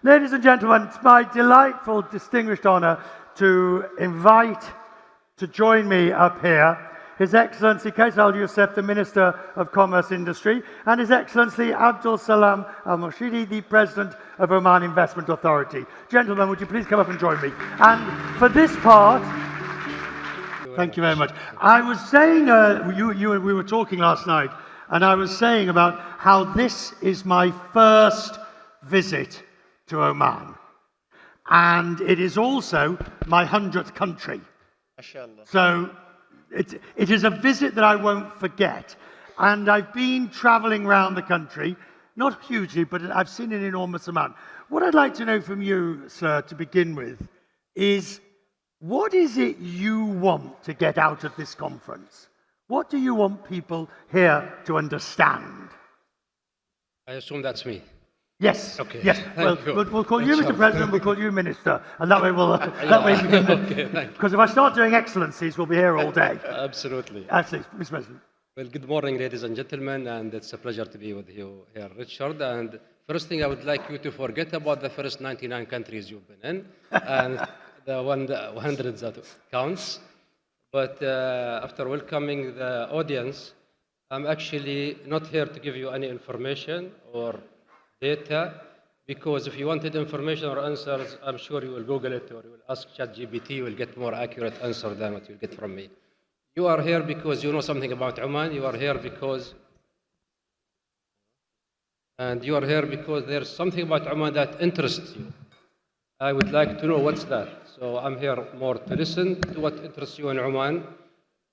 Ladies and gentlemen, it's my delightful, distinguished honour to invite to join me up here His Excellency Qais Al Youssef, the Minister of Commerce Industry, and His Excellency Abdulsalam Al Murshidi, the President of Oman Investment Authority. Gentlemen, would you please come up and join me? And for this part, thank you very much. I was saying, we were talking last night, and I was saying about how this is my first visit to Oman. And it is also my 100th country. So it is a visit that I won't forget. And I've been traveling around the country, not hugely, but I've seen an enormous amount. What I'd like to know from you, sir, to begin with, is what is it you want to get out of this conference? What do you want people here to understand? I assume that's me. Yes. Okay. Yes. Well, we'll call you Mr. President. We'll call you Minister, and that way we'll. That way we can. Okay. Because if I start doing excellencies, we'll be here all day. Absolutely. Absolutely, Mr. President. Well, good morning, ladies and gentlemen, and it's a pleasure to be with you here, Richard. And first thing, I would like you to forget about the first 99 countries you've been in, and the 100 that counts. But after welcoming the audience, I'm actually not here to give you any information or data, because if you wanted information or answers, I'm sure you will Google it or you will ask ChatGPT, you will get more accurate answer than what you'll get from me. You are here because you know something about Oman. You are here because, and you are here because there's something about Oman that interests you. I would like to know what's that. So I'm here more to listen to what interests you in Oman.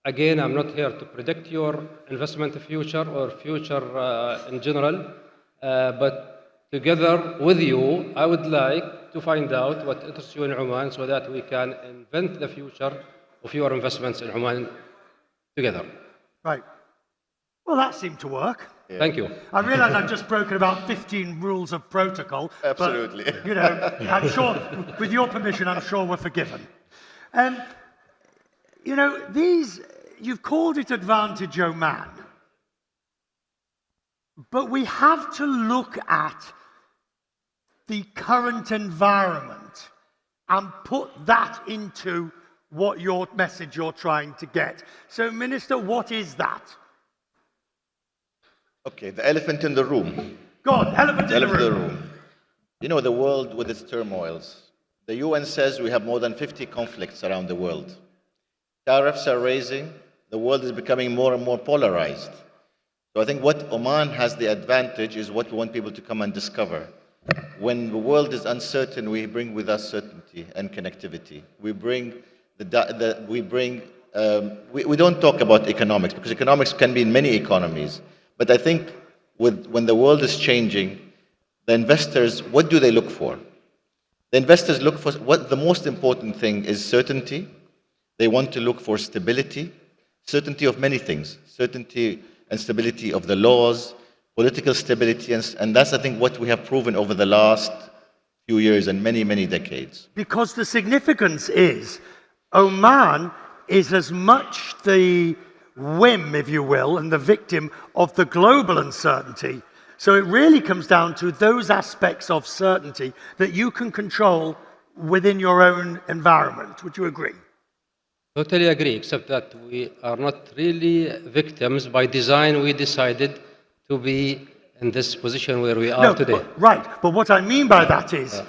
Again, I'm not here to predict your investment future or future in general, but together with you, I would like to find out what interests you in Oman so that we can invent the future of your investments in Oman together. Right. Well, that seemed to work. Yeah. Thank you. I realize I've just broken about 15 rules of protocol. Absolutely. But, you know, I'm sure, with your permission, I'm sure we're forgiven. You know, you've called it Advantage Oman. But we have to look at the current environment and put that into what your message you're trying to get. So, Minister, what is that? Okay, the elephant in the room. Go on, elephant in the room. You know, the world with its turmoils. The UN says we have more than 50 conflicts around the world. Tariffs are raising. The world is becoming more and more polarized. So I think what Oman has the advantage is what we want people to come and discover. When the world is uncertain, we bring with us certainty and connectivity. We don't talk about economics, because economics can be in many economies. But I think when the world is changing, the investors, what do they look for? The investors look for the most important thing is certainty. They want to look for stability, certainty of many things, certainty and stability of the laws, political stability, and that's, I think, what we have proven over the last few years and many, many decades. Because the significance is, Oman is as much the whim, if you will, and the victim of the global uncertainty. So it really comes down to those aspects of certainty that you can control within your own environment. Would you agree? Totally agree, except that we are not really victims. By design, we decided to be in this position where we are today. Right, but what I mean by that is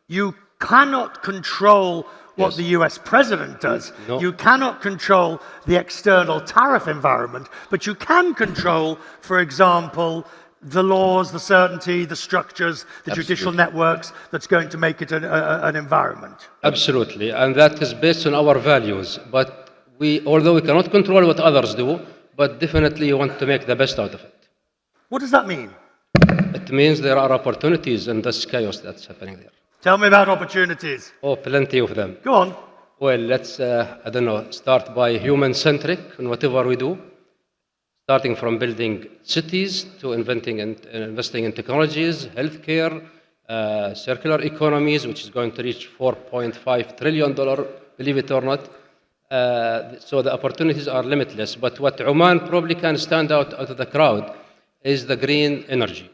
you cannot control what the US president does. No. You cannot control the external tariff environment, but you can control, for example, the laws, the certainty, the structures, the judicial networks that's going to make it an environment. Absolutely, and that is based on our values. But although we cannot control what others do, but definitely want to make the best out of it. What does that mean? It means there are opportunities in this chaos that's happening there. Tell me about opportunities. Oh, plenty of them. Go on. Well, let's, start by human-centric in whatever we do. Starting from building cities to investing in technologies, healthcare, circular economies, which is going to reach $4.5 trillion, believe it or not. So the opportunities are limitless. But what Oman probably can stand out of the crowd is the green energy.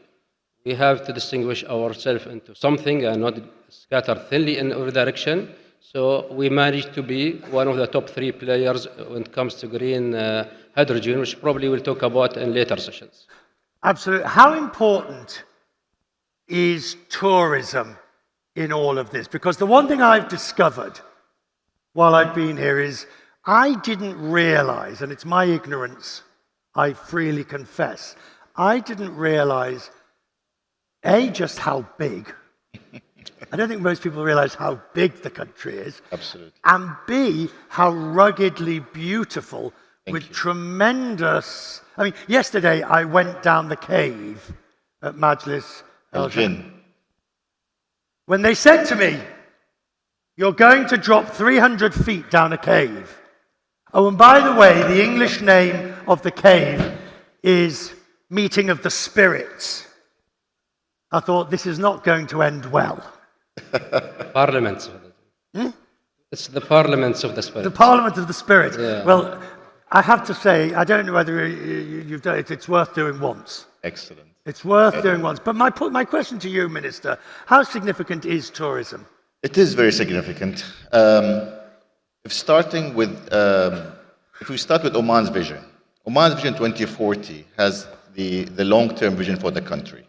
We have to distinguish ourselves into something and not scatter thinly in every direction. So we managed to be one of the top 3 players when it comes to green hydrogen, which probably we'll talk about in later sessions. Absolutely. How important is tourism in all of this? Because the one thing I've discovered while I've been here is I didn't realize, and it's my ignorance, I freely confess, I didn't realize, A, just how big. I don't think most people realize how big the country is. Absolutely. And B, how ruggedly beautiful with you. tremendous. I mean, yesterday I went down the cave at Majlis El Jinn. when they said to me, "You're going to drop 300 feet down a cave." Oh, and by the way, the English name of the cave is Meeting of the Spirits. I thought, this is not going to end well. Parliaments. It's the parliaments of the spirit. The Parliament of the Spirits. Yeah. Well, I have to say, I don't know whether you've done it. It's worth doing once. Excellent. It's worth doing once. But my question to you, Minister, how significant is tourism? It is very significant. If we start with Oman's vision 2040 has the long-term vision for the country.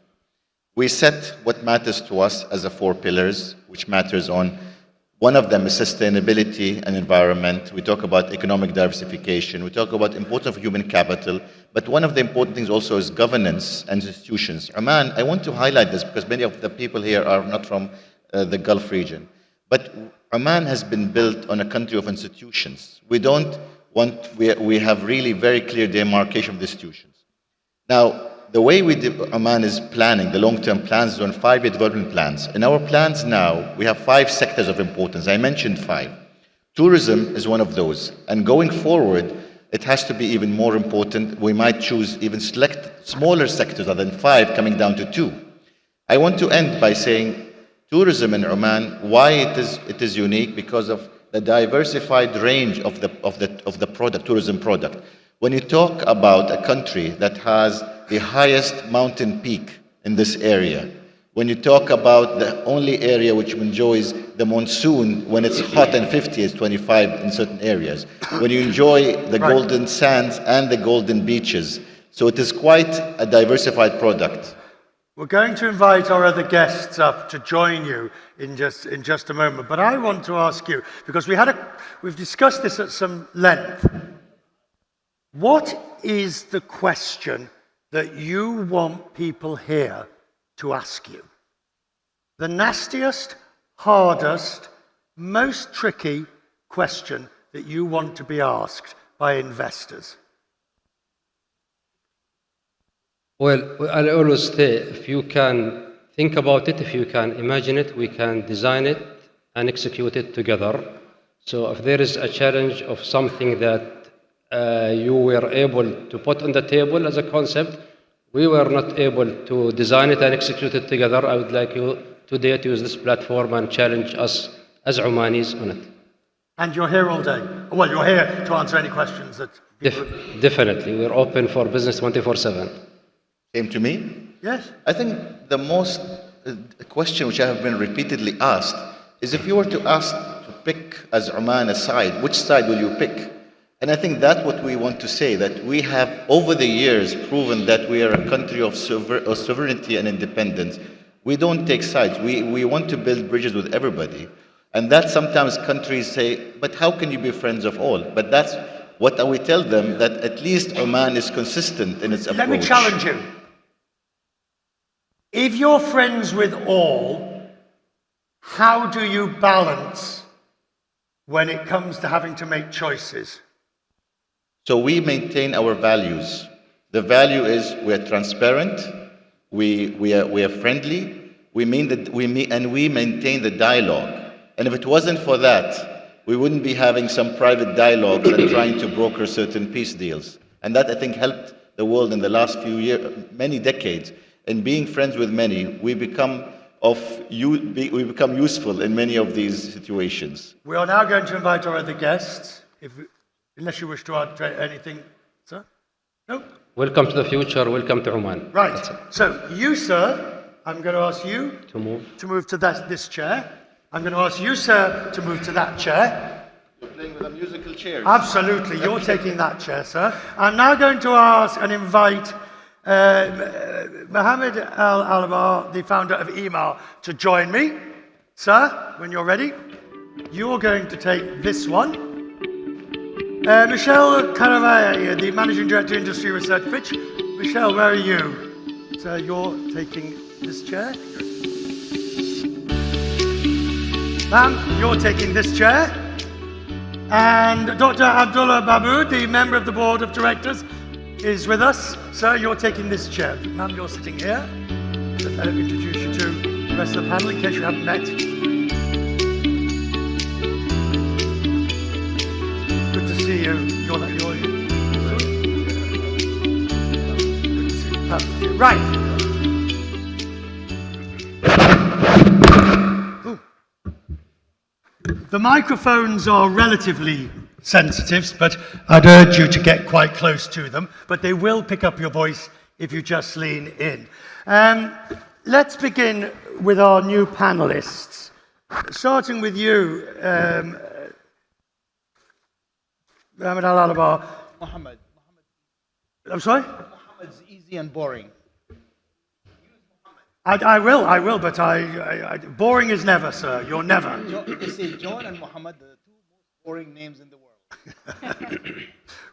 We set what matters to us as the 4 pillars, which matters on. One of them is sustainability and environment. We talk about economic diversification. We talk about importance of human capital. But one of the important things also is governance and institutions. Oman, I want to highlight this because many of the people here are not from the Gulf region. But Oman has been built on a country of institutions. We have really very clear demarcation of the institutions. Now, the way Oman is planning, the long-term plans is on 5-year development plans. In our plans now, we have 5 sectors of importance. I mentioned 5. Tourism is one of those. And going forward, it has to be even more important. We might choose even select smaller sectors other than 5, coming down to 2. I want to end by saying tourism in Oman, why it is unique, because of the diversified range of the product, tourism product. When you talk about a country that has the highest mountain peak in this area, when you talk about the only area which enjoys the monsoon when it's hot and 50 is 25 in certain areas, when you enjoy the golden sands and the golden beaches, so it is quite a diversified product. We're going to invite our other guests up to join you in just a moment. But I want to ask you, because we've discussed this at some length. What is the question that you want people here to ask you? The nastiest, hardest, most tricky question that you want to be asked by investors? Well, I always say, if you can think about it, if you can imagine it, we can design it and execute it together. So if there is a challenge of something that you were able to put on the table as a concept, we were not able to design it and execute it together, I would like you today to use this platform and challenge us as Omanis on it. And you're here all day. Well, you're here to answer any questions that people... Definitely. We're open for business 24/7. Came to me? Yes. I think the most question which I have been repeatedly asked is, if you were to ask to pick as Oman a side, which side will you pick? And I think that's what we want to say, that we have over the years proven that we are a country of sovereignty and independence. We don't take sides. We want to build bridges with everybody. And that sometimes countries say, but how can you be friends of all? But that's what we tell them, that at least Oman is consistent in its approach. Let me challenge you. If you're friends with all, how do you balance when it comes to having to make choices? So we maintain our values. The value is we are transparent, we are friendly, we maintain the dialogue. And if it wasn't for that, we wouldn't be having some private dialogues and trying to broker certain peace deals. And that, I think, helped the world in the last few years, many decades. In being friends with many, we become useful in many of these situations. We are now going to invite our other guests, unless you wish to add anything, sir? No? Welcome to the future, welcome to Oman. Right. So, you, sir, I'm going to ask you To move. to move to this chair. I'm going to ask you, sir, to move to that chair. You're playing with a musical chair. Absolutely, you're taking that chair, sir. I'm now going to ask and invite Mohammed Al-Alabar, the founder of Email, to join me. Sir, when you're ready, you're going to take this one. Michelle Caravay, the Managing Director, Industry Research, Fitch. Michelle, where are you? So you're taking this chair. Ma'am, you're taking this chair. And Dr. Abdullah Babu, the member of the Board of Directors, is with us. Sir, you're taking this chair. Ma'am, you're sitting here. So let me introduce you to the rest of the panel in case you haven't met. Good to see you. You're good to see you. Perfect. Right. Ooh. The microphones are relatively sensitive, but I'd urge you to get quite close to them. But they will pick up your voice if you just lean in. Let's begin with our new panelists. Starting with you, Mohammed Al-Alabar. Mohammed. I'm sorry? Mohammed's easy and boring. I will, but boring is never, sir. You're never. They say John and Mohammed, the two most boring names in the world.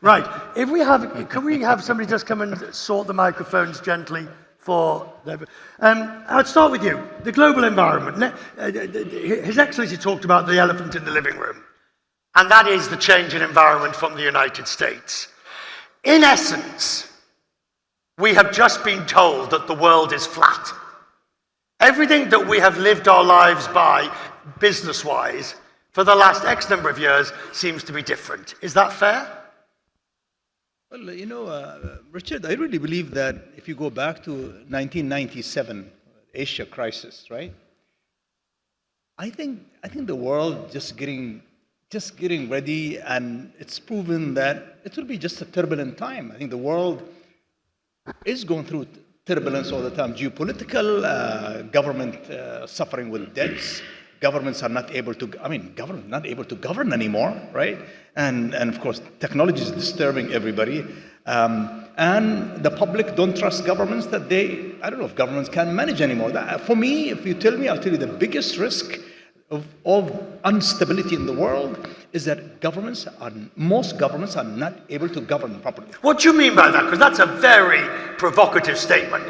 Right. Can we have somebody just come and sort the microphones gently for them? I'll start with you. The global environment. His Excellency talked about the elephant in the living room, and that is the change in environment from the United States. In essence, we have just been told that the world is flat. Everything that we have lived our lives by, business-wise, for the last X number of years seems to be different. Is that fair? Well, Richard, I really believe that if you go back to 1997, Asia crisis, right? I think the world just getting ready, and it's proven that it will be just a turbulent time. I think the world is going through turbulence all the time. Geopolitical, government suffering with debts. Governments are not able to, not able to govern anymore, right? And of course, technology is disturbing everybody. And the public don't trust governments that I don't know if governments can manage anymore. For me, if you tell me, I'll tell you the biggest risk of instability in the world is that most governments are not able to govern properly. What do you mean by that? Because that's a very provocative statement.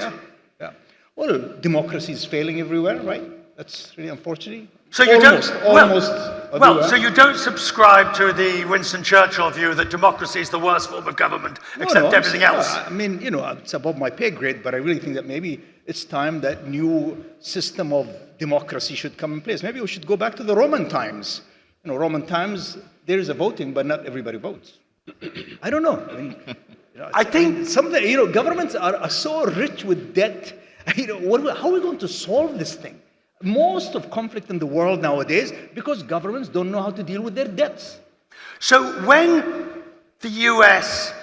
Yeah. Well, democracy is failing everywhere, right? That's really unfortunate. So you almost well, so you don't subscribe to the Winston Churchill view that democracy is the worst form of government, except everything else. It's above my pay grade, but I really think that maybe it's time that new system of democracy should come in place. Maybe we should go back to the Roman times. Roman times, there is a voting, but not everybody votes. I don't know. I think some of the, governments are so rich with debt. How are we going to solve this thing? Most of conflict in the world nowadays because governments don't know how to deal with their debts. So when the US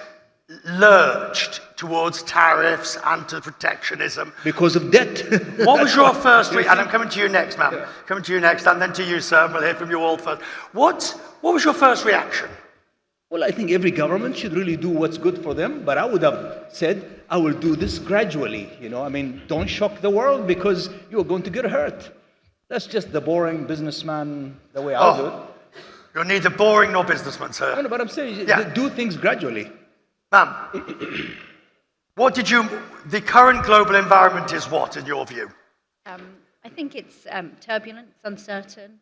lurched towards tariffs and to protectionism because of debt, what was your first and I'm coming to you next, ma'am. Yeah. Coming to you next, and then to you, sir. We'll hear from you all first. What was your first reaction? Well, I think every government should really do what's good for them, but I would have said, I will do this gradually. Don't shock the world because you're going to get hurt. That's just the boring businessman, the way I do it. You're neither boring nor businessman, sir. No, but I'm saying, do things gradually. Ma'am, the current global environment is what, in your view? I think it's turbulent, it's uncertain.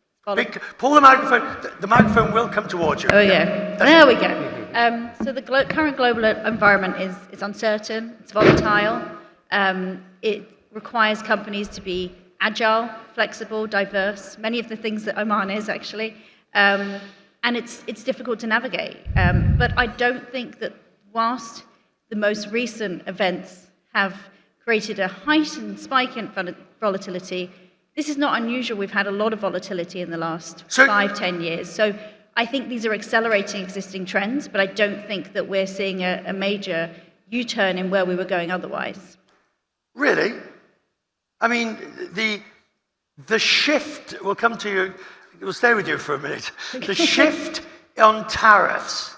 Pull the microphone. The microphone will come towards you. Oh, yeah. There we go. So the current global environment is uncertain, it's volatile. It requires companies to be agile, flexible, diverse, many of the things that Oman is, actually. And it's difficult to navigate. But I don't think that whilst the most recent events have created a heightened spike in volatility, this is not unusual. We've had a lot of volatility in the last 5-10 years. So I think these are accelerating existing trends, but I don't think that we're seeing a major U-turn in where we were going otherwise. Really? I mean, the shift, we'll come to you, we'll stay with you for a minute. The shift on tariffs,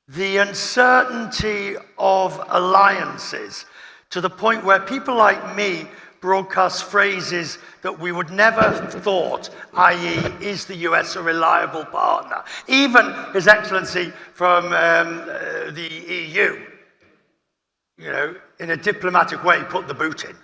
the uncertainty of alliances, to the point where people like me broadcast phrases that we would never have thought, i.e., is the US a reliable partner? Even His Excellency from the EU, you know, in a diplomatic way, put the boot in.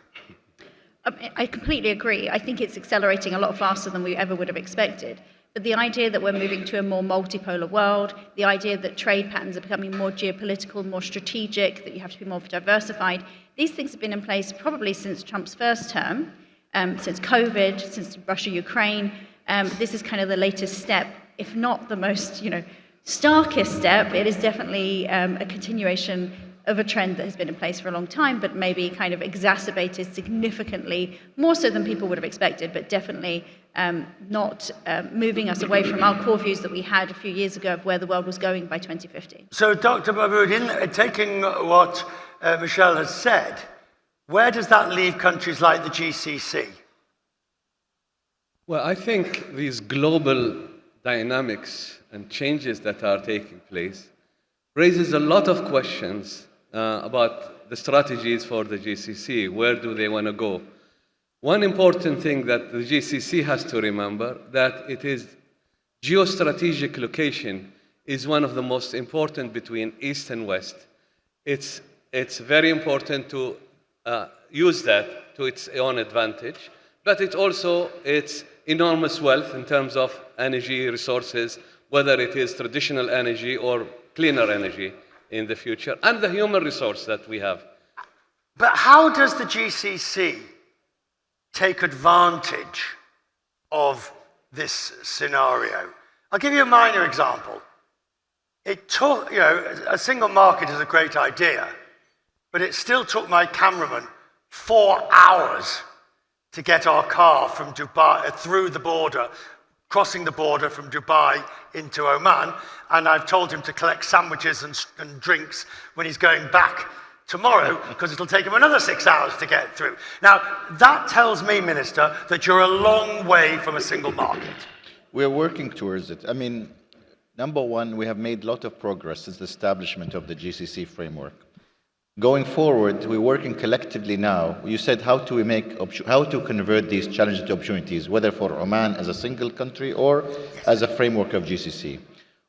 I completely agree. I think it's accelerating a lot faster than we ever would have expected. But the idea that we're moving to a more multipolar world, the idea that trade patterns are becoming more geopolitical, more strategic, that you have to be more diversified, these things have been in place probably since Trump's first term, since COVID, since Russia-Ukraine. This is kind of the latest step, if not the most, starkest step. It is definitely a continuation of a trend that has been in place for a long time, but maybe kind of exacerbated significantly, more so than people would have expected, but definitely not moving us away from our core views that we had a few years ago of where the world was going by 2050. So, Dr. Mahmoud, in taking what Michelle has said, where does that leave countries like the GCC? Well, I think these global dynamics and changes that are taking place raises a lot of questions about the strategies for the GCC. Where do they want to go? One important thing that the GCC has to remember, that it is geostrategic location is one of the most important between East and West. It's very important to use that to its own advantage, but it's enormous wealth in terms of energy resources, whether it is traditional energy or cleaner energy in the future, and the human resource that we have. But how does the GCC take advantage of this scenario? I'll give you a minor example. It took, a single market is a great idea, but it still took my cameraman 4 hours to get our car from Dubai, through the border, crossing the border from Dubai into Oman, and I've told him to collect sandwiches and drinks when he's going back tomorrow, because it'll take him another 6 hours to get through. Now, that tells me, Minister, that you're a long way from a single market. We're working towards it. I mean, number one, we have made a lot of progress since the establishment of the GCC framework. Going forward, we're working collectively now. You said how to convert these challenges to opportunities, whether for Oman as a single country or as a framework of GCC.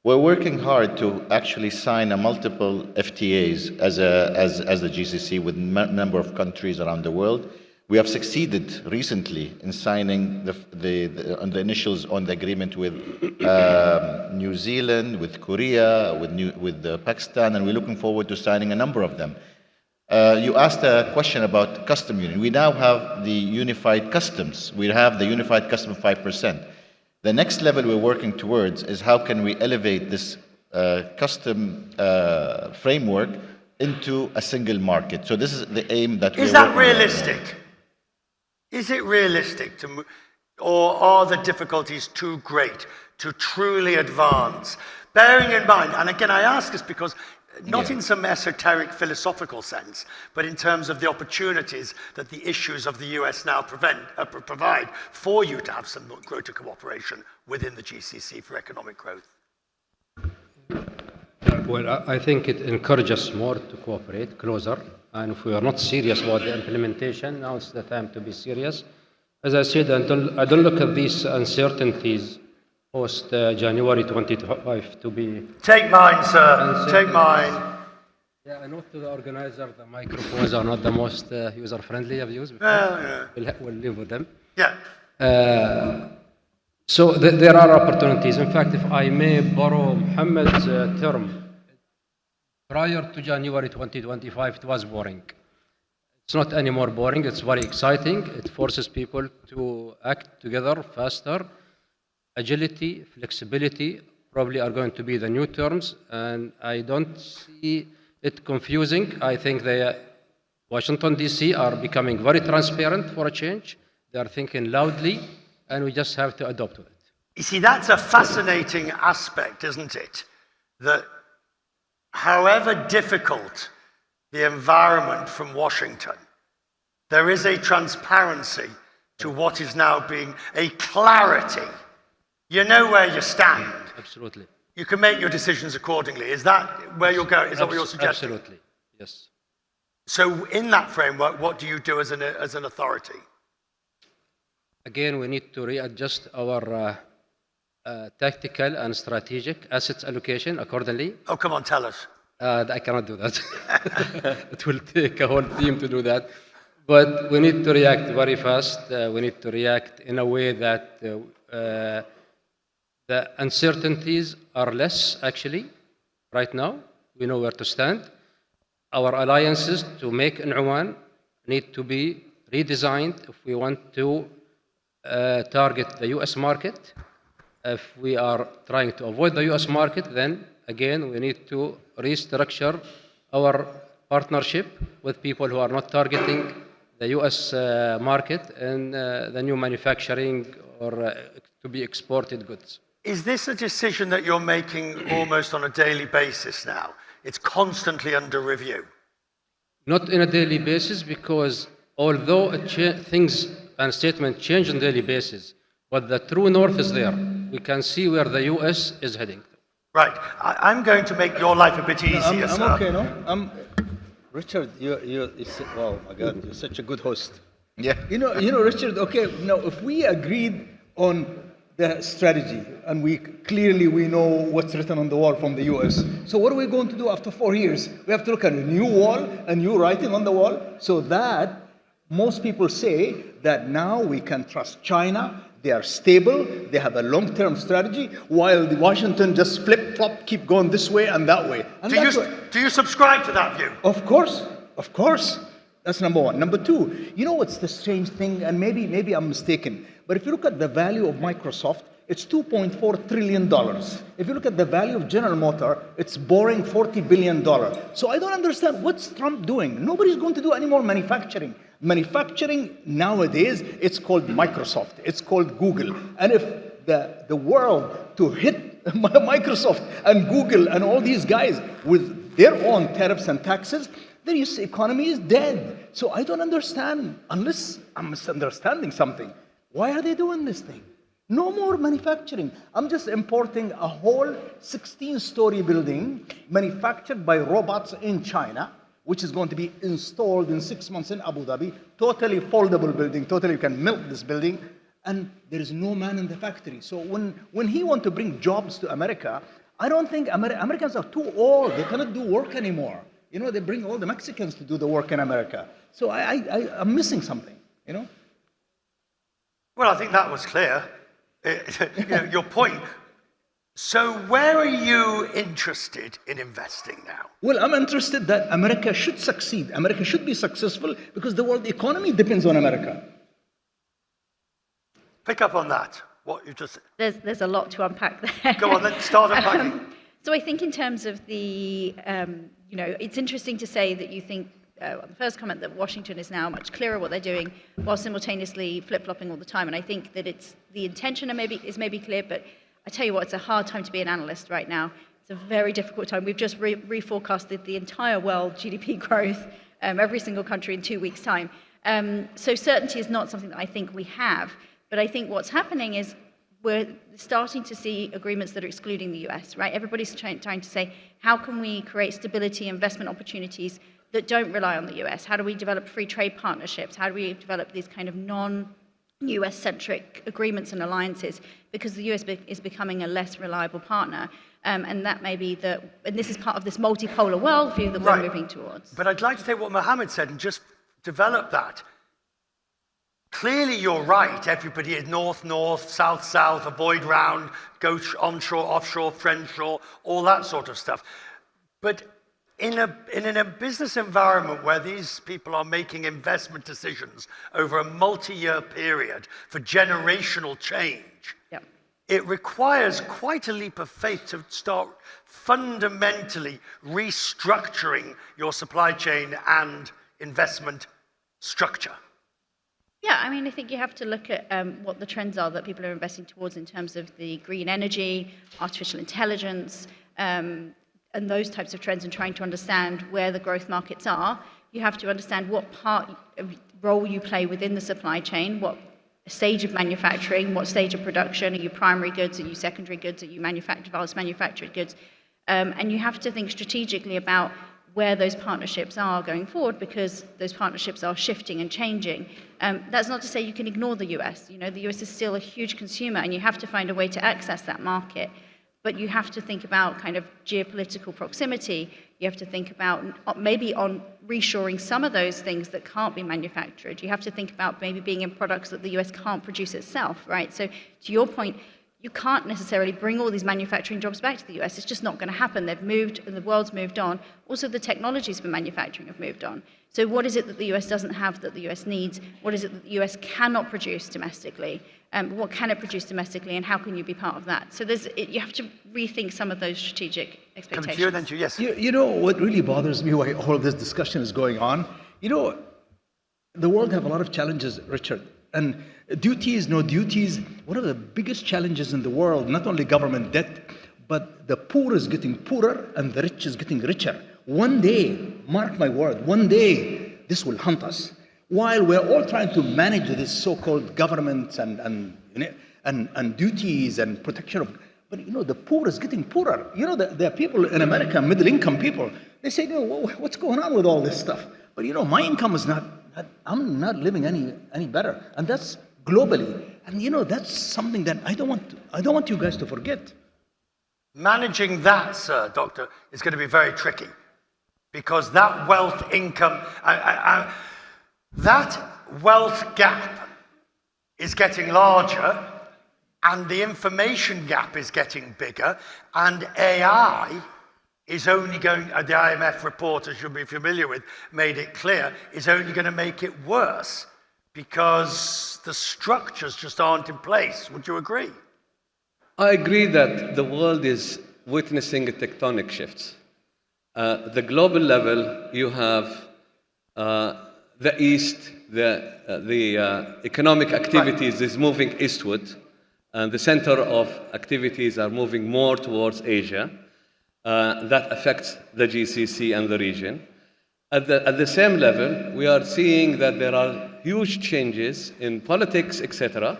We're working hard to actually sign a multiple FTAs as the GCC with number of countries around the world. We have succeeded recently in signing the initials on the agreement with New Zealand, with Korea, with Pakistan, and we're looking forward to signing a number of them. You asked a question about custom union. We now have the unified customs. We have the unified custom of 5%. The next level we're working towards is how can we elevate this custom framework into a single market. So this is the aim that we're Is that working on. realistic? Is it realistic or are the difficulties too great to truly advance? Bearing in mind, and again I ask this because not in some esoteric philosophical sense, but in terms of the opportunities that the issues of the US now provide for you to have some greater cooperation within the GCC for economic growth. Well, I think it encourages us more to cooperate closer. And if we are not serious about the implementation, now it's the time to be serious. As I said, I don't look at these uncertainties post January 2025 to be... Take mine, sir. Take mine. Yeah, I know to the organizer, the microphones are not the most user-friendly I've used. We'll live with them. Yeah. So there are opportunities. In fact, if I may borrow Mohammed's term, prior to January 2025, it was boring. It's not anymore boring. It's very exciting. It forces people to act together faster. Agility, flexibility probably are going to be the new terms, and I don't see it confusing. I think Washington, D.C. are becoming very transparent for a change. They are thinking loudly, and we just have to adopt to it. You see, that's a fascinating aspect, isn't it? That however difficult the environment from Washington, there is a transparency to what is now being a clarity. You know where you stand. Absolutely. You can make your decisions accordingly. Is that where you're going? Is that what you're suggesting? Absolutely, yes. So in that framework, what do you do as an authority? Again, we need to readjust our tactical and strategic assets allocation accordingly. Oh, come on, tell us. I cannot do that. It will take a whole team to do that. But we need to react very fast. We need to react in a way that the uncertainties are less, actually, right now. We know where to stand. Our alliances to make in Oman need to be redesigned if we want to target the US market. If we are trying to avoid the US market, then again, we need to restructure our partnership with people who are not targeting the US market and the new manufacturing or to be exported goods. Is this a decision that you're making almost on a daily basis now? It's constantly under review. Not on a daily basis, because although things and statements change on a daily basis, but the true north is there. We can see where the US is heading. Right. I'm going to make your life a bit easier, I'm sir. okay, no? Richard, oh my God, you're such a good host. Yeah. You know, Richard, okay, now if we agreed on the strategy and we know what's written on the wall from the US, so what are we going to do after 4 years? We have to look at a new wall, a new writing on the wall, so that most people say that now we can trust China. They are stable, they have a long-term strategy, while the Washington just flip-flop, keep going this way and that way. And Do you subscribe to that view? Of course. That's number one. Number two, you know what's the strange thing, and maybe I'm mistaken, but if you look at the value of Microsoft, it's $2.4 trillion. If you look at the value of General Motors, it's boring $40 billion. So I don't understand, what's Trump doing? Nobody's going to do any more manufacturing. Manufacturing nowadays, it's called Microsoft, it's called Google. And if the world to hit Microsoft and Google and all these guys with their own tariffs and taxes, then your economy is dead. So I don't understand, unless I'm misunderstanding something. Why are they doing this thing? No more manufacturing. I'm just importing a whole 16-story building manufactured by robots in China, which is going to be installed in 6 months in Abu Dhabi. Totally foldable building, totally you can milk this building. And there is no man in the factory. So when he wants to bring jobs to America, I don't think Americans are too old. They cannot do work anymore. You know, they bring all the Mexicans to do the work in America. So I'm missing something, you know? Well, I think that was clear. Your point. So where are you interested in investing now? Well, I'm interested that America should succeed. America should be successful because the world economy depends on America. Pick up on that, what you just said. There's a lot to unpack there. Go on, let's start unpacking. So I think in terms of the, it's interesting to say that you think, on the first comment, that Washington is now much clearer what they're doing while simultaneously flip-flopping all the time. And I think that it's the intention is maybe clear, but I tell you what, it's a hard time to be an analyst right now. It's a very difficult time. We've just reforecasted the entire world GDP growth, every single country in 2 weeks' time. So certainty is not something that I think we have. But I think what's happening is we're starting to see agreements that are excluding the US, right? Everybody's trying to say, how can we create stability, investment opportunities that don't rely on the US? How do we develop free trade partnerships? How do we develop these kind of non-US-centric agreements and alliances? Because the US is becoming a less reliable partner. And that may be and this is part of this multipolar worldview that we're moving towards. But I'd like to take what Mohammed said and just develop that. Clearly, you're right. Everybody is north, south, avoid round, go onshore, offshore, friendshore, all that sort of stuff. But in a business environment where these people are making investment decisions over a multi-year period for generational change, it requires quite a leap of faith to start fundamentally restructuring your supply chain and investment structure. Yeah, I mean, I think you have to look at what the trends are that people are investing towards in terms of the green energy, artificial intelligence, and those types of trends, and trying to understand where the growth markets are. You have to understand what part role you play within the supply chain, what stage of manufacturing, what stage of production, are you primary goods, are you secondary goods, are you advanced manufactured goods? And you have to think strategically about where those partnerships are going forward, because those partnerships are shifting and changing. That's not to say you can ignore the US. You know, the US is still a huge consumer, and you have to find a way to access that market. But you have to think about kind of geopolitical proximity. You have to think about maybe on reshoring some of those things that can't be manufactured. You have to think about maybe being in products that the US can't produce itself, right? So to your point, you can't necessarily bring all these manufacturing jobs back to the US. It's just not going to happen. They've moved and the world's moved on. Also, the technologies for manufacturing have moved on. So what is it that the US doesn't have that the US needs? What is it that the US cannot produce domestically? What can it produce domestically, and how can you be part of that? So you have to rethink some of those strategic expectations. Come to you, then to you, yes. You know what really bothers me why all of this discussion is going on? You know, the world have a lot of challenges, Richard. And duties, no duties, one of the biggest challenges in the world, not only government debt, but the poor is getting poorer and the rich is getting richer. One day, mark my word, one day this will hunt us. While we're all trying to manage this so-called government and duties and protection of, but you know, the poor is getting poorer. You know, there are people in America, middle-income people, they say, you know, what's going on with all this stuff? But you know, my income is I'm not living any better, and that's globally. And you know, that's something that I don't want you guys to forget. Managing that, sir, doctor, is going to be very tricky, because that wealth income, that wealth gap is getting larger, and the information gap is getting bigger, and AI is only going, the IMF report, as you'll be familiar with, made it clear, is only going to make it worse, because the structures just aren't in place. Would you agree? I agree that the world is witnessing tectonic shifts. The global level, you have the East, the economic activities is moving eastward, and the center of activities are moving more towards Asia. That affects the GCC and the region. At the same level, we are seeing that there are huge changes in politics, etc.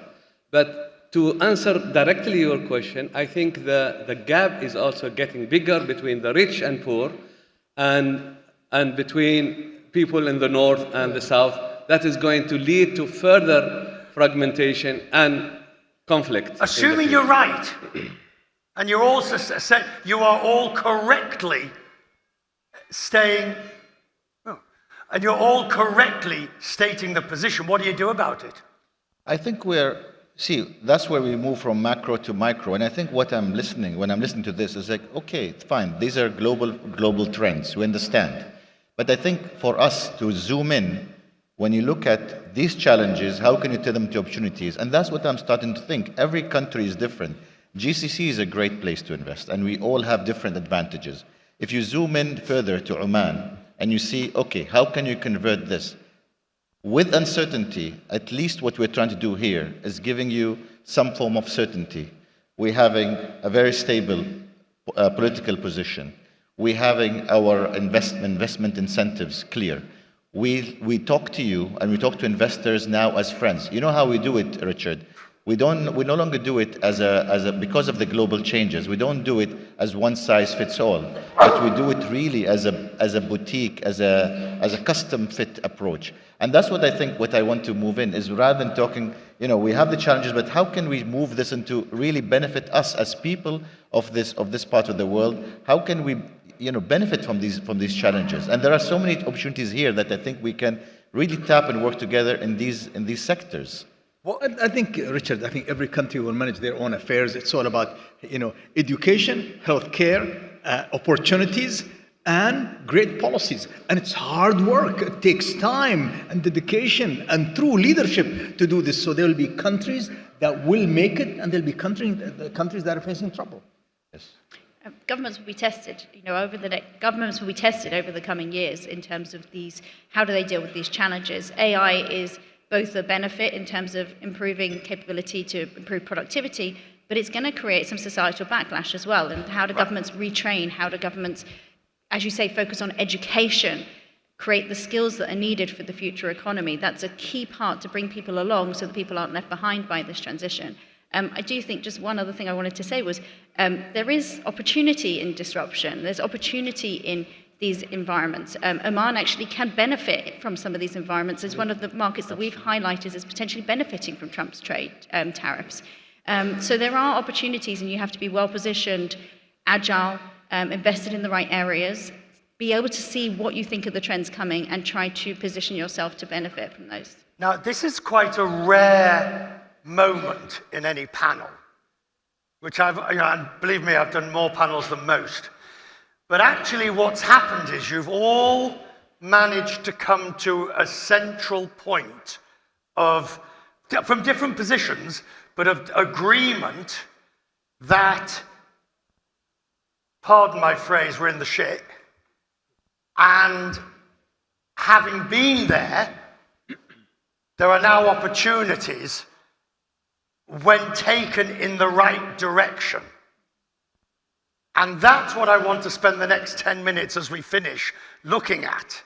But to answer directly your question, I think the gap is also getting bigger between the rich and poor, and between people in the north and the south. That is going to lead to further fragmentation and conflict. Assuming you're right, and you're also saying you are all correctly stating the position, what do you do about it? I think that's where we move from macro to micro. And I think when I'm listening to this, is like, okay, fine, these are global trends, we understand. But I think for us to zoom in, when you look at these challenges, how can you turn them into opportunities? And that's what I'm starting to think. Every country is different. GCC is a great place to invest, and we all have different advantages. If you zoom in further to Oman, and you see, okay, how can you convert this? With uncertainty, at least what we're trying to do here is giving you some form of certainty. We're having a very stable political position. We're having our investment incentives clear. We talk to you, and we talk to investors now as friends. You know how we do it, Richard? We no longer do it because of the global changes. We don't do it as one size fits all, but we do it really as a boutique, as a custom fit approach. And that's what I think. What I want to move in is, rather than talking, you know, we have the challenges, but how can we move this into really benefit us as people of this part of the world? How can we, you know, benefit from these challenges? And there are so many opportunities here that I think we can really tap and work together in these sectors. Well, I think, Richard, every country will manage their own affairs. It's all about, you know, education, healthcare, opportunities, and great policies. And it's hard work. It takes time and dedication and true leadership to do this. So there will be countries that will make it, and there'll be countries that are facing trouble. Yes. Governments will be tested, you know, governments will be tested over the coming years in terms of how do they deal with these challenges. AI is both a benefit in terms of improving capability to improve productivity, but it's going to create some societal backlash as well. And how do governments retrain? How do governments, as you say, focus on education? create the skills that are needed for the future economy. That's a key part to bring people along so that people aren't left behind by this transition. I do think just one other thing I wanted to say was there is opportunity in disruption. There's opportunity in these environments. Oman actually can benefit from some of these environments as one of the markets that we've highlighted as potentially benefiting from Trump's trade tariffs. So there are opportunities, and you have to be well positioned, agile, invested in the right areas, be able to see what you think are the trends coming and try to position yourself to benefit from those. Now, this is quite a rare moment in any panel, which and believe me, I've done more panels than most. But actually what's happened is you've all managed to come to a central point of, from different positions, but of agreement that, pardon my phrase, we're in the shit. And having been there, there are now opportunities when taken in the right direction. And that's what I want to spend the next 10 minutes as we finish looking at.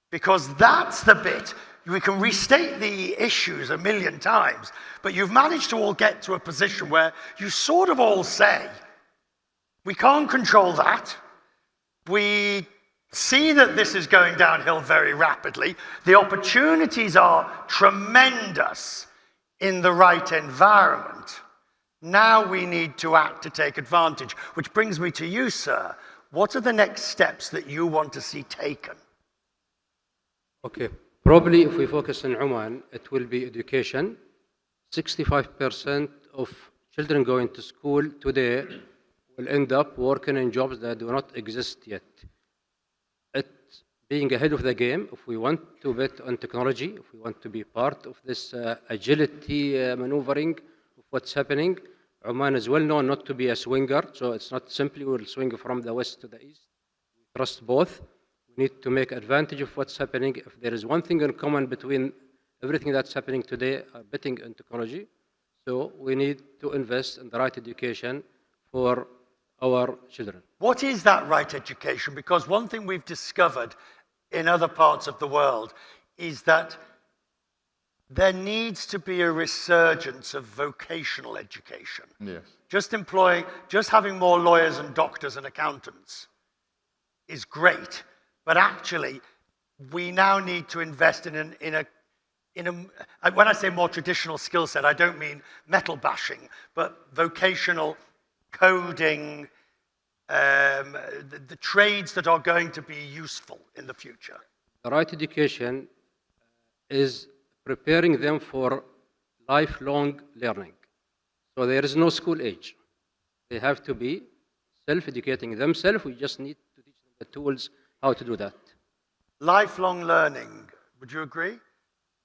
Because that's the bit, we can restate the issues a million times, but you've managed to all get to a position where you sort of all say, we can't control that. We see that this is going downhill very rapidly. The opportunities are tremendous in the right environment. Now we need to act to take advantage, which brings me to you, sir. What are the next steps that you want to see taken? Okay, probably if we focus on Oman, it will be education. 65% of children going to school today will end up working in jobs that do not exist yet. It's being ahead of the game. If we want to bet on technology, if we want to be part of this agility maneuvering of what's happening, Oman is well known not to be a swinger, so it's not simply we'll swing from the west to the east. We trust both. We need to make advantage of what's happening. If there is one thing in common between everything that's happening today, betting on technology, so we need to invest in the right education for our children. What is that right education? Because one thing we've discovered in other parts of the world is that there needs to be a resurgence of vocational education. Yes. Just having more lawyers and doctors and accountants is great, but actually we now need to invest in a when I say more traditional skill set, I don't mean metal bashing, but vocational coding, the trades that are going to be useful in the future. The right education is preparing them for lifelong learning. So there is no school age. They have to be self-educating themselves. We just need to teach them the tools how to do that. Lifelong learning, would you agree?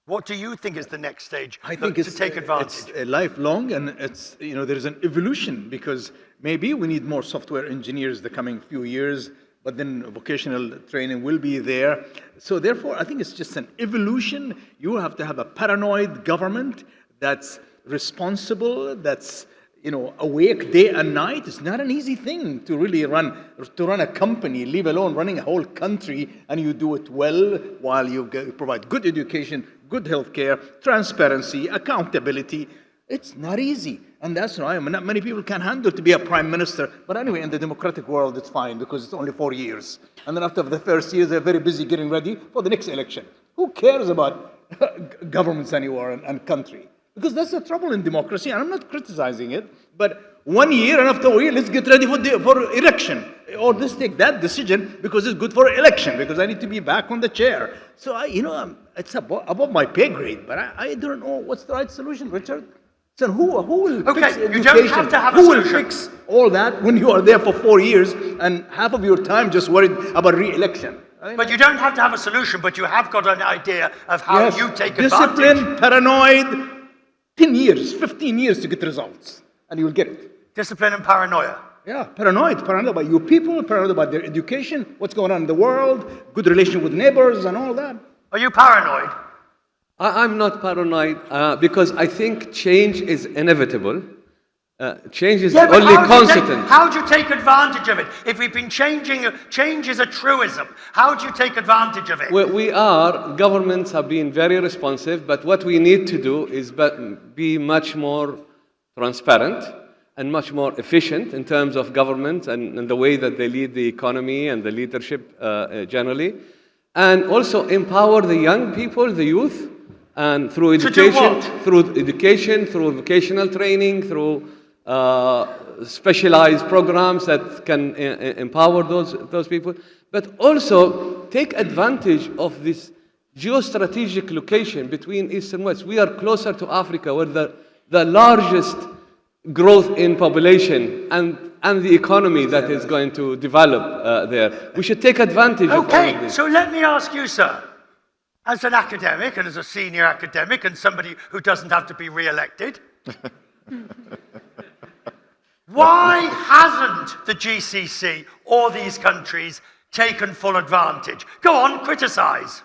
What do you think is the next stage to take advantage? It's lifelong, and it's, there's an evolution, because maybe we need more software engineers the coming few years, but then vocational training will be there. So therefore, I think it's just an evolution. You have to have a paranoid government that's responsible, that's awake day and night. It's not an easy thing to really run a company, leave alone running a whole country, and you do it well while you provide good education, good healthcare, transparency, accountability. It's not easy. And that's why not many people can handle to be a prime minister. But anyway, in the democratic world, it's fine because it's only 4 years. And then after the first year, they're very busy getting ready for the next election. Who cares about governments anymore and country? Because that's the trouble in democracy, and I'm not criticizing it, but 1 year, and after a year, let's get ready for election. Or let's take that decision because it's good for election, because I need to be back on the chair. So, it's above my pay grade, but I don't know what's the right solution, Richard. So who will fix education? You don't have to have a who will solution. fix all that when you are there for 4 years and half of your time just worried about re-election? But you don't have to have a solution, but you have got an idea of how you take discipline, advantage. paranoid, 10 years, 15 years to get results, and you will get it. Discipline and paranoia. Yeah, paranoid about your people, paranoid about their education, what's going on in the world, good relation with neighbors and all that. Are you paranoid? I'm not paranoid because I think change is inevitable. change is Yeah, but only constant. how do you take advantage of it? If we've been changing, change is a truism. How do you take advantage of it? Governments have been very responsive, but what we need to do is be much more transparent and much more efficient in terms of government and the way that they lead the economy and the leadership generally. And also empower the young people, the youth, and through education, through vocational training, through specialized programs that can empower those people, but also take advantage of this geostrategic location between East and West. We are closer to Africa, where the largest growth in population and the economy that is going to develop there. We should take advantage of all of Okay, this. so let me ask you, sir, as an academic and as a senior academic and somebody who doesn't have to be re-elected, why hasn't the GCC or these countries taken full advantage? Go on, criticize.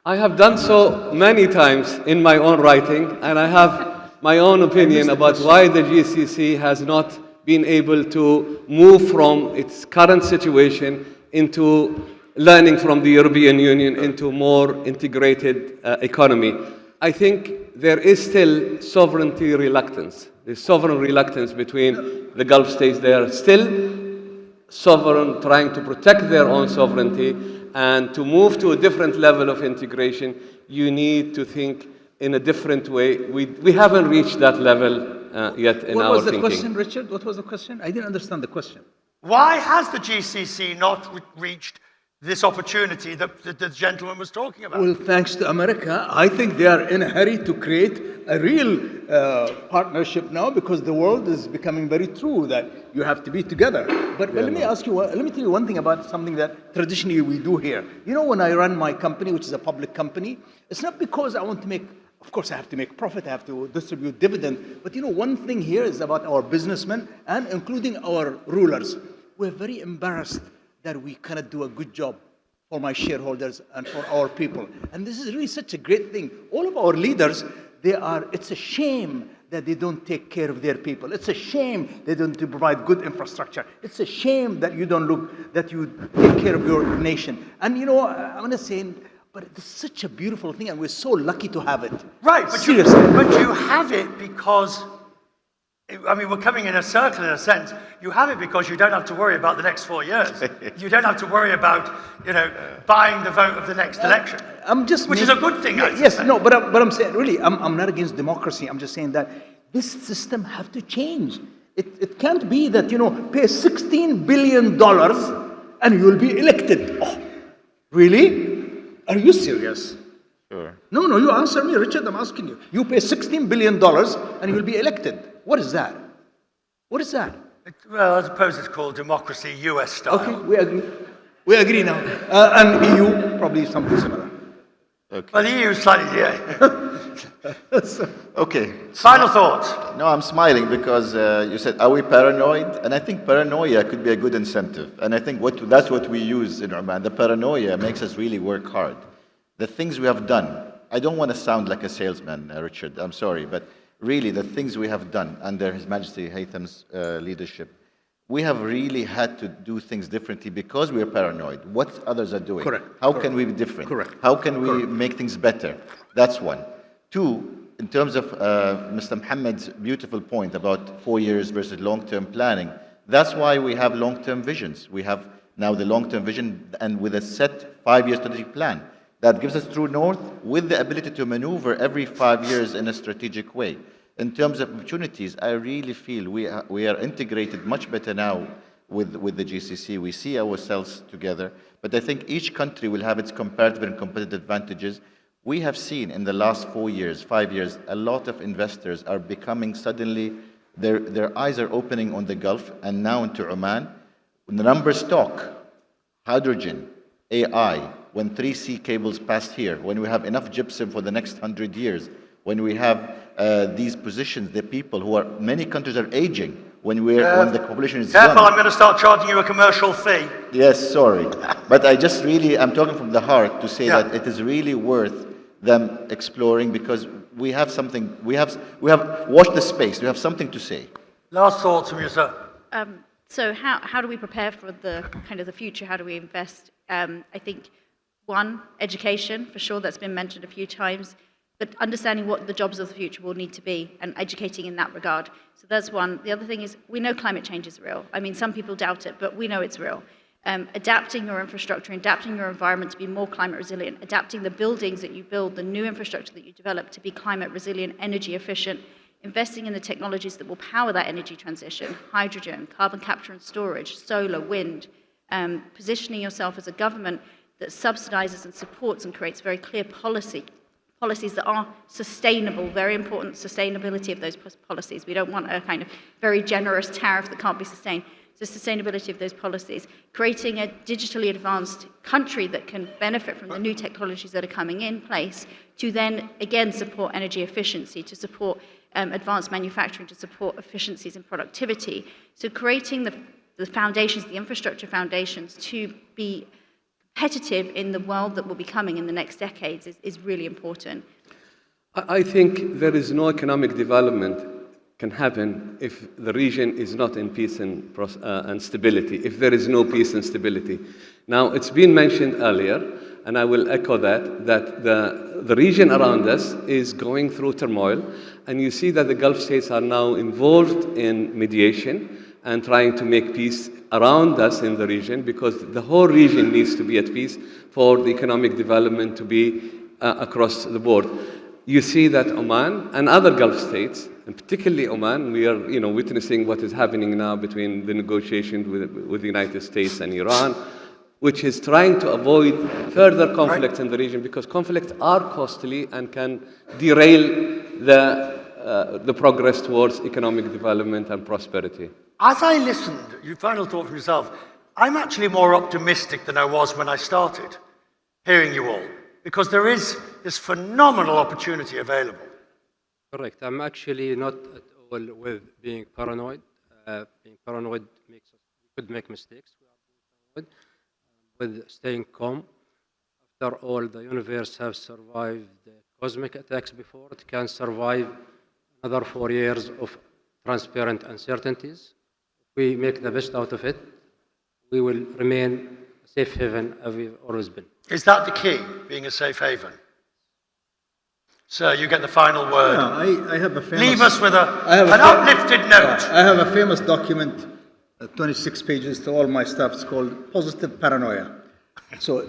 I have done so many times in my own writing, and I have my own opinion about why the GCC has not been able to move from its current situation into learning from the European Union into more integrated economy. I think there is still sovereignty reluctance. There's sovereign reluctance between the Gulf states. They are still sovereign, trying to protect their own sovereignty, and to move to a different level of integration, you need to think in a different way. We haven't reached that level yet in our thinking. What was the question, Richard? What was the question? I didn't understand the question. Why has the GCC not reached this opportunity that the gentleman was talking about? Well, thanks to America, I think they are in a hurry to create a real partnership now, because the world is becoming very true that you have to be together. But let me ask you, let me tell you one thing about something that traditionally we do here. You know, when I run my company, which is a public company, it's not because I want to make, of course I have to make profit, I have to distribute dividend. But you know, one thing here is about our businessmen and including our rulers. We're very embarrassed that we cannot do a good job for my shareholders and for our people. And this is really such a great thing. All of our leaders, it's a shame that they don't take care of their people. It's a shame they don't provide good infrastructure. It's a shame that you take care of your nation. And you know, I'm gonna say, but it's such a beautiful thing, and we're so lucky to have it. Right, but seriously. but you have it because, I mean, we're coming in a circle in a sense. You have it because you don't have to worry about the next 4 years. You don't have to worry about, you know, buying the vote of the next election. Which is a good thing, I Yes, suspect. no, but I'm saying, really, I'm not against democracy. I'm just saying that this system have to change. It can't be that, you know, pay $16 billion and you'll be elected. Oh, really? Are you serious? Sure. No, you answer me, Richard, I'm asking you. You pay $16 billion and you'll be elected. What is that? What is that? Well, I suppose it's called democracy, US style. Okay, we agree. We agree now. And EU, probably something similar. Okay. Well, the EU is slightly, yeah. Okay. Final thoughts. No, I'm smiling because you said, are we paranoid? And I think paranoia could be a good incentive. And I think that's what we use in Oman. The paranoia makes us really work hard. The things we have done, I don't want to sound like a salesman, Richard, I'm sorry, but really the things we have done under His Majesty Haytham's leadership, we have really had to do things differently because we are paranoid. What others are doing. Correct. How can we be different? Correct. How can we make things better? That's one. Two, in terms of Mr. Mohammed's beautiful point about 4 years versus long-term planning, that's why we have long-term visions. We have now the long-term vision and with a set 5-year strategic plan that gives us true north with the ability to maneuver every 5 years in a strategic way. In terms of opportunities, I really feel we are integrated much better now with the GCC. We see ourselves together, but I think each country will have its comparative and competitive advantages. We have seen in the last 4 years, 5 years, a lot of investors are becoming suddenly, their eyes are opening on the Gulf and now into Oman. When the numbers talk, hydrogen, AI, when 3C cables passed here, when we have enough gypsum for the next 100 years, when we have these positions, the people who are, many countries are aging, when the population is Careful, young. I'm going to start charging you a commercial fee. Yes, sorry. But I'm talking from the heart to say Yeah. that it is really worth them exploring because we have something, we have watched the space, we have something to say. Last thoughts from you, sir. So how do we prepare for the kind of the future? How do we invest? I think one, education, for sure, that's been mentioned a few times, but understanding what the jobs of the future will need to be and educating in that regard. So that's one. The other thing is we know climate change is real. I mean, some people doubt it, but we know it's real. Adapting your infrastructure, adapting your environment to be more climate resilient, adapting the buildings that you build, the new infrastructure that you develop to be climate resilient, energy efficient, investing in the technologies that will power that energy transition, hydrogen, carbon capture and storage, solar, wind, positioning yourself as a government that subsidizes and supports and creates very clear policies that are sustainable, very important sustainability of those policies. We don't want a kind of very generous tariff that can't be sustained. So sustainability of those policies, creating a digitally advanced country that can benefit from the new technologies that are coming in place to then, again, support energy efficiency, to support advanced manufacturing, to support efficiencies in productivity. So creating the foundations, the infrastructure foundations to be competitive in the world that will be coming in the next decades is really important. I think there is no economic development can happen if the region is not in peace and stability, if there is no peace and stability. Now, it's been mentioned earlier, and I will echo that the region around us is going through turmoil, and you see that the Gulf states are now involved in mediation and trying to make peace around us in the region, because the whole region needs to be at peace for the economic development to be across the board. You see that Oman and other Gulf states, and particularly Oman, we are witnessing what is happening now between the negotiations with the United States and Iran, which is trying to avoid further conflicts in the region, because conflicts are costly and can derail the progress towards economic development and prosperity. As I listened, your final thought from yourself, I'm actually more optimistic than I was when I started hearing you all, because there is this phenomenal opportunity available. Correct. I'm actually not at all with being paranoid. Being paranoid makes us, we could make mistakes. We are being paranoid. With staying calm. After all, the universe has survived the cosmic attacks before. It can survive another 4 years of transparent uncertainties. If we make the best out of it, we will remain a safe haven as we've always been. Is that the key, being a safe haven? Sir, you get the final word. Yeah, I have a famous... Leave us with an uplifted note. I have a famous document, 26 pages to all my stuff. It's called Positive Paranoia. So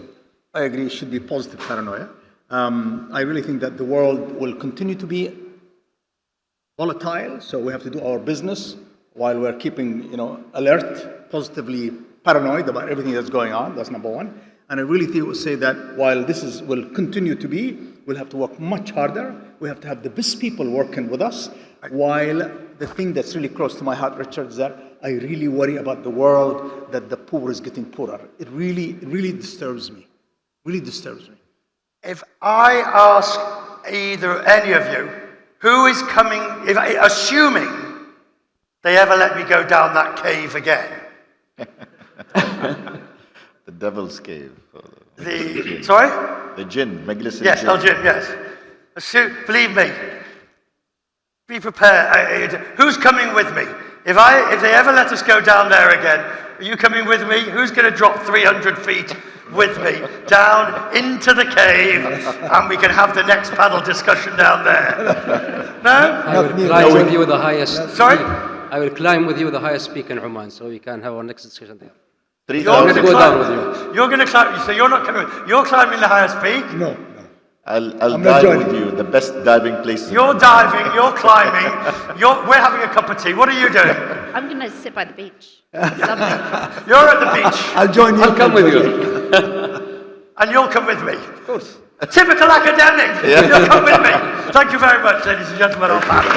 I agree it should be positive paranoia. I really think that the world will continue to be volatile, so we have to do our business while we're keeping, alert, positively paranoid about everything that's going on. That's number one. And I really think it would say that while this will continue to be, we'll have to work much harder. We have to have the best people working with us. While the thing that's really close to my heart, Richard, is that I really worry about the world that the poor is getting poorer. It really disturbs me. Really disturbs me. If I ask either any of you, who is coming, assuming they ever let me go down that cave again? The devil's cave. Sorry? The jinn, Majlis Yes, al-Jinn. jinn, yes. Believe me. Be prepared. Who's coming with me? If they ever let us go down there again, are you coming with me? Who's going to drop 300 feet with me down into the cave, and we can have the next panel discussion down there? No? I will climb with you the highest. Sorry? I will climb with you the highest peak in Oman, so we can have our next discussion there. You're going to down with you. You're going to climb. So you're not coming. You're climbing the highest peak. No. I'll dive with you, the best diving place. You're diving. You're climbing. We're having a cup of tea. What are you doing? I'm going to sit by the beach. It's lovely. You're at the beach. I'll join you. I'll come with you. And you'll come with me. Of course. Typical academic. You'll come with me. Thank you very much, ladies and gentlemen. On panel.